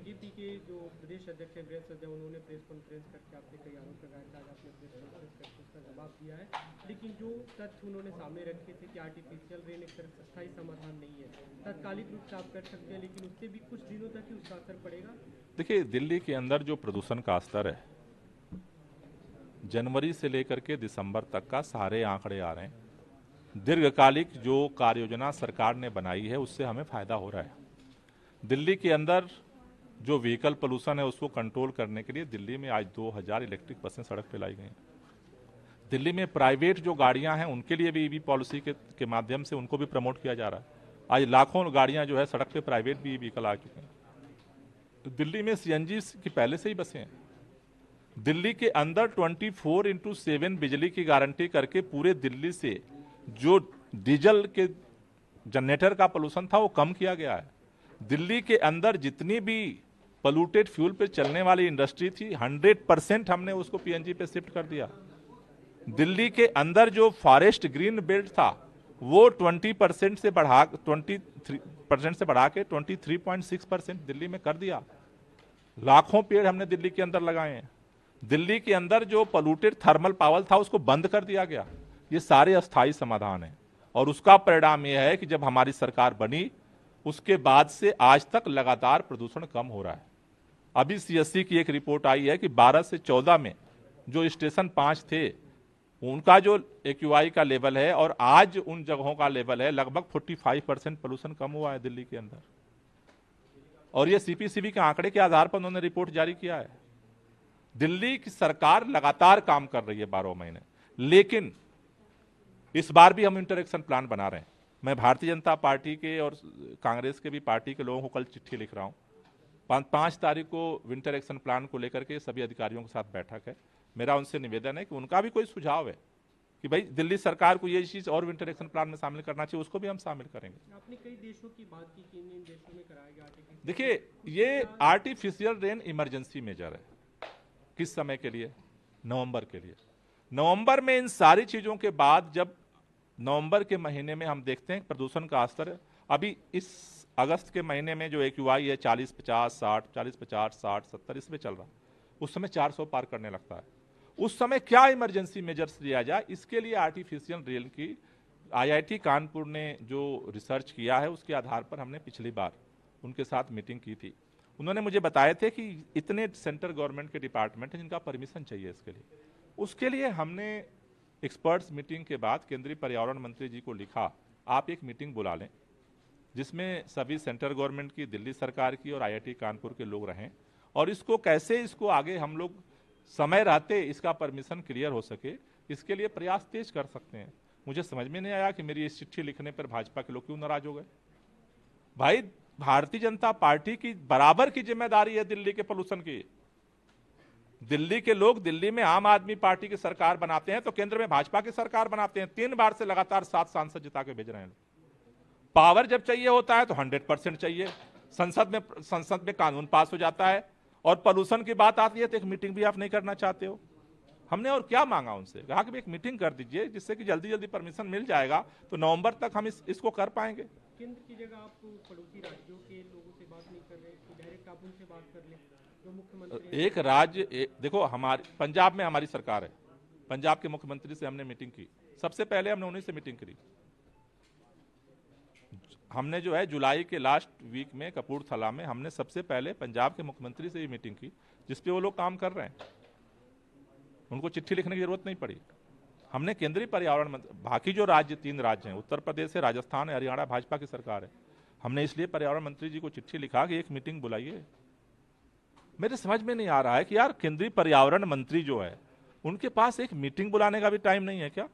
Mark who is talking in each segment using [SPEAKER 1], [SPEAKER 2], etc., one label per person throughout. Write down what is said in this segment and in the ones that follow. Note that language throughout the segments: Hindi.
[SPEAKER 1] बीजेपी के जो प्रदेश अध्यक्ष हैं वीरेंद्र सहदेव, उन्होंने प्रेस कॉन्फ्रेंस करके आपने कई आरोप लगाए थे। आज आपने प्रेस कॉन्फ्रेंस करके उसका जवाब दिया है, लेकिन जो तथ्य उन्होंने सामने रखे थे कि आर्टिफिशियल रेन एक तरह से स्थायी समाधान नहीं है, तात्कालिक रूप से आप कर सकते हैं, लेकिन उससे भी कुछ दिनों तक ही उसका असर पड़ेगा।
[SPEAKER 2] देखिए, दिल्ली के अंदर जो प्रदूषण का स्तर है, जनवरी से लेकर के दिसंबर तक का सारे आंकड़े आ रहे हैं। दीर्घकालिक जो कार्य योजना सरकार ने बनाई है उससे हमें फायदा हो रहा है। दिल्ली के अंदर जो व्हीकल पोल्यूशन है उसको कंट्रोल करने के लिए दिल्ली में आज 2000 इलेक्ट्रिक बसें सड़क पे लाई गई हैं। दिल्ली में प्राइवेट जो गाड़ियां हैं उनके लिए भी ईवी पॉलिसी के माध्यम से उनको भी प्रमोट किया जा रहा है। आज लाखों गाड़ियां जो है सड़क पे प्राइवेट भी व्हीकल आ चुके हैं। तो दिल्ली में सीएनजी की पहले से ही बसें हैं। दिल्ली के अंदर 24x7 बिजली की गारंटी करके पूरे दिल्ली से जो डीजल के जनरेटर का पोल्यूशन था वो कम किया गया है। दिल्ली के अंदर जितनी भी पोल्यूटेड फ्यूल पे चलने वाली इंडस्ट्री थी 100% हमने उसको पीएनजी पे शिफ्ट कर दिया। दिल्ली के अंदर जो फॉरेस्ट ग्रीन बेल्ट था वो 23% से बढ़ा के 23.6% दिल्ली में कर दिया। लाखों पेड़ हमने दिल्ली के अंदर लगाए हैं। दिल्ली के अंदर जो पोल्यूटेड थर्मल पावर था उसको बंद कर दिया गया। ये सारे अस्थायी समाधान हैं और उसका परिणाम यह है कि जब हमारी सरकार बनी उसके बाद से आज तक लगातार प्रदूषण कम हो रहा है। अभी सीएससी की एक रिपोर्ट आई है कि 12 से 14 में जो स्टेशन 5 थे उनका जो एक्यूआई का लेवल है और आज उन जगहों का लेवल है लगभग 45% पोल्यूशन कम हुआ है दिल्ली के अंदर। और ये सीपीसीबी के आंकड़े के आधार पर उन्होंने रिपोर्ट जारी किया है। दिल्ली की सरकार लगातार काम कर रही है 12 महीने, लेकिन इस बार भी हम इंटरेक्शन प्लान बना रहे हैं। मैं भारतीय जनता पार्टी के और कांग्रेस के भी पार्टी के लोगों को कल चिट्ठी लिख रहा हूं। 5 तारीख को विंटर एक्शन प्लान को लेकर के सभी अधिकारियों के साथ बैठक है। मेरा उनसे निवेदन है कि उनका भी कोई सुझाव है कि भाई दिल्ली सरकार को ये चीज और विंटर एक्शन प्लान में शामिल करना चाहिए, उसको भी हम शामिल करेंगे।
[SPEAKER 1] आपने कई देशों की बात की कि इन देशों में कराया गया आर्टिफिशियल।
[SPEAKER 2] देखिए, ये आर्टिफिशियल रेन इमरजेंसी मेजर है। किस समय के लिए? नवंबर के लिए। नवंबर में इन सारी चीजों के बाद जब नवंबर के महीने में हम देखते हैं प्रदूषण का स्तर अभी इस अगस्त के महीने में जो एक्यूआई है 40-50-60, 40-50-60, 70 इसमें चल रहा है, उस समय 400 पार करने लगता है। उस समय क्या इमरजेंसी मेजर्स लिया जाए, इसके लिए आर्टिफिशियल रेन की आईआईटी कानपुर ने जो रिसर्च किया है उसके आधार पर हमने पिछली बार उनके साथ मीटिंग की थी। उन्होंने मुझे बताए थे कि इतने सेंट्रल गवर्नमेंट के डिपार्टमेंट हैं जिनका परमिशन चाहिए इसके लिए। उसके लिए हमने एक्सपर्ट्स मीटिंग के बाद केंद्रीय पर्यावरण मंत्री जी को लिखा, आप एक मीटिंग बुला लें जिसमें सभी सेंट्रल गवर्नमेंट की, दिल्ली सरकार की और आईआईटी कानपुर के लोग रहें और इसको आगे हम लोग समय रहते इसका परमिशन क्लियर हो सके, इसके लिए प्रयास तेज कर सकते हैं। मुझे समझ में नहीं आया कि मेरी इस चिट्ठी लिखने पर भाजपा के लोग क्यों नाराज हो गए। भाई, भारतीय जनता पार्टी की बराबर की जिम्मेदारी है दिल्ली के पोल्यूशन की। दिल्ली के लोग दिल्ली में आम आदमी पार्टी की सरकार बनाते हैं तो केंद्र में भाजपा की सरकार बनाते हैं। 3 बार से लगातार 7 सांसद जिता के भेज रहे हैं। पावर जब चाहिए होता है तो 100% चाहिए। संसद में कानून पास हो जाता है और पोल्यूशन की बात आती है तो एक मीटिंग भी आप नहीं करना चाहते हो। हमने और क्या मांगा उनसे, कहा कि एक मीटिंग कर दीजिए जिससे कि जल्दी जल्दी परमिशन मिल जाएगा तो नवंबर तक हम इसको कर पाएंगे।
[SPEAKER 1] केंद्र की जगह आप पड़ोसी राज्यों के लोगों से बात नहीं कर रहे, डायरेक्ट आप उनसे बात कर लें जो मुख्यमंत्री।
[SPEAKER 2] एक राज्य देखो, हमारे पंजाब में हमारी सरकार है, पंजाब के मुख्यमंत्री से हमने मीटिंग की। सबसे पहले हमने उन्हीं से मीटिंग करी। हमने जो है जुलाई के लास्ट वीक में कपूरथला में हमने सबसे पहले पंजाब के मुख्यमंत्री से ही मीटिंग की जिसपे वो लोग काम कर रहे हैं। उनको चिट्ठी लिखने की जरूरत नहीं पड़ी। हमने केंद्रीय पर्यावरण मंत्री, बाकी जो राज्य 3 राज्य हैं, उत्तर प्रदेश है, राजस्थान है, हरियाणा, भाजपा की सरकार है, हमने इसलिए पर्यावरण मंत्री जी को चिट्ठी लिखा कि एक मीटिंग बुलाइए। मेरे समझ में नहीं आ रहा है कि यार केंद्रीय पर्यावरण मंत्री जो है उनके पास एक मीटिंग बुलाने का भी टाइम नहीं है क्या?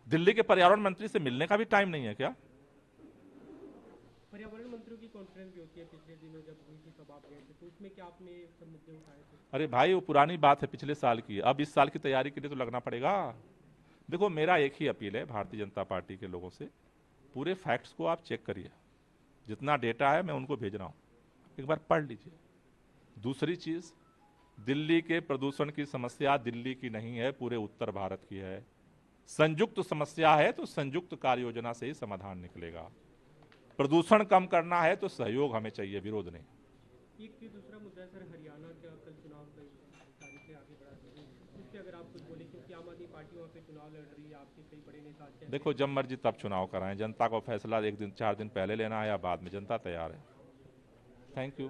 [SPEAKER 2] दिल्ली के पर्यावरण मंत्री से मिलने का भी टाइम नहीं है क्या?
[SPEAKER 1] पर्यावरण मंत्रियों की कॉन्फ्रेंस भी होती है, पिछले दिनों जब हुई थी तब आप गए थे, तो उसमें क्या आपने सब मुद्दे उठाए थे?
[SPEAKER 2] अरे भाई, वो पुरानी बात है पिछले साल की। अब इस साल की तैयारी के लिए तो लगना पड़ेगा। देखो, मेरा एक ही अपील है भारतीय जनता पार्टी के लोगों से, पूरे फैक्ट्स को आप चेक करिए। जितना डेटा है मैं उनको भेज रहा हूं, एक बार पढ़ लीजिए। दूसरी चीज, दिल्ली के प्रदूषण की समस्या दिल्ली की नहीं है, पूरे उत्तर भारत की है। संयुक्त समस्या है तो संयुक्त कार्य योजना से ही समाधान निकलेगा। प्रदूषण कम करना है तो सहयोग हमें चाहिए, विरोध नहीं।
[SPEAKER 1] एक भी दूसरा मुद्दा है सर, हरियाणा का कल चुनाव की तारीखें आगे बढ़ा दी गई, इस पे अगर आप कुछ बोले, क्योंकि आम आदमी पार्टी वहाँ पे चुनाव लड़ रही है, आपके कई बड़े नेता आज कहते
[SPEAKER 2] देखो, जब मर्जी तब चुनाव कराएं, जनता को फैसला 1 दिन 4 दिन पहले लेना है या बाद में, जनता तैयार है। Thank you.